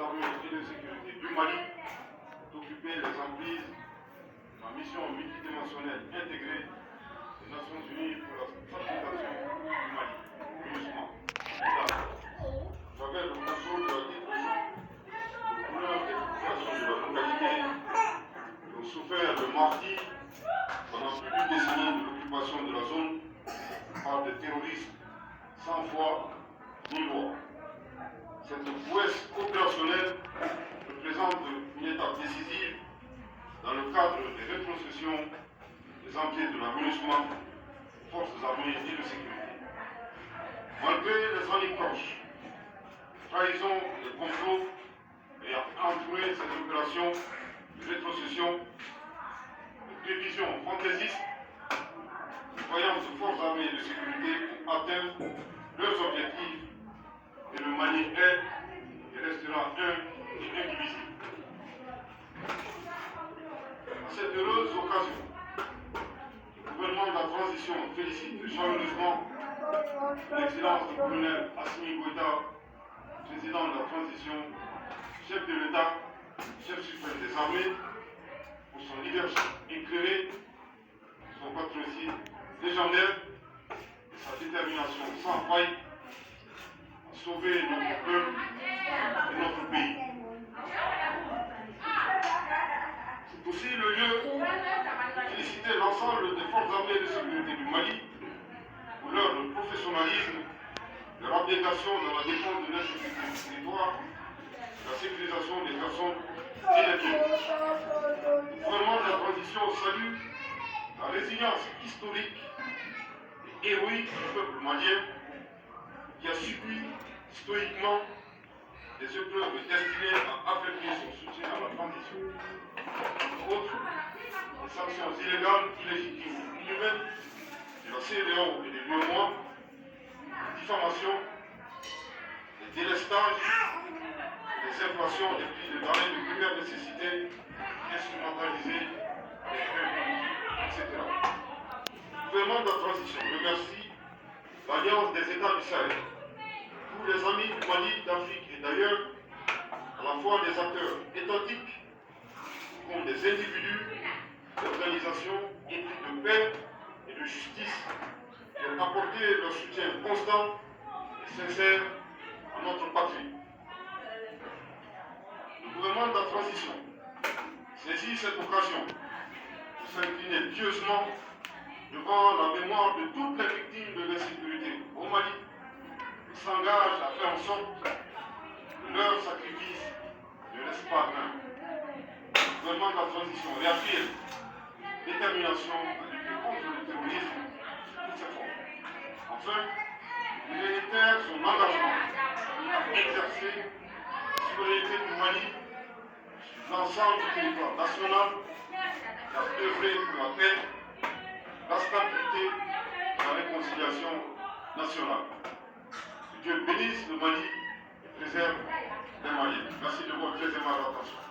armées et de sécurité du Mali d'occuper les emprises de la mission multidimensionnelle intégrée des Nations Unies pour la stabilisation du Mali, MINUSMA. J'avais le contrôle de la détention de couleurs des populations de la localité qui ont souffert de martyrs pendant plus d'une décennie de l'occupation de la zone par des terroristes sans foi ni loi. Cette prouesse opérationnelle représente une étape décisive dans le cadre des rétrocessions des emprises de la MINUSMA, forces armées et de sécurité. Malgré les anicroches, trahisons et complots ayant entouré ces opérations de rétrocession, les prévisions fantaisistes, les voyantes forces armées et de sécurité ont atteint leurs objectifs et le Mali est et restera un et indivisible. À cette heureuse occasion, le gouvernement de la transition félicite chaleureusement l'excellence du colonel Assimi Goïta, président de la transition, chef de l'État, chef suprême des armées, pour son leadership éclairé, son patriotisme légendaire et sa détermination sans faille à sauver notre peuple et notre pays. C'est aussi le lieu de féliciter l'ensemble des forces armées de sécurité du Mali pour leur professionnalisme, leur abnégation dans la défense de l'insécurité du territoire, la sécurisation des personnes et des biens. Le gouvernement de la transition salue la résilience historique et héroïque du peuple malien qui a subi stoïquement des épreuves destinées à affaiblir son soutien à la transition. Outre les sanctions illégales, illégitimes, inhumaines de la CEDEAO et de l'UEMOA, les diffamations, les délestages, les inflations des prix de denrées de première nécessité, instrumentalisées, etc. Le gouvernement de la transition remercie l'Alliance des États du Sahel, tous les amis du Mali, d'Afrique et d'ailleurs, à la fois des acteurs étatiques comme des individus, d'organisations éthiques de paix et de justice qui ont apporté leur soutien constant et sincère à notre patrie. Le gouvernement de la transition saisit cette occasion pour s'incliner pieusement devant la mémoire de toutes les victimes de l'insécurité au Mali et s'engage à faire en sorte que leur sacrifice ne reste pas vain. Le gouvernement de la transition réaffirme détermination à lutter contre le terrorisme sous toutes ses formes. Enfin, il réitère son engagement à exercer la souveraineté du Mali sur l'ensemble du territoire national et à œuvrer pour la paix, la stabilité et la réconciliation nationale. Que Dieu bénisse le Mali et préserve les Maliens. Merci de votre très aimable attention.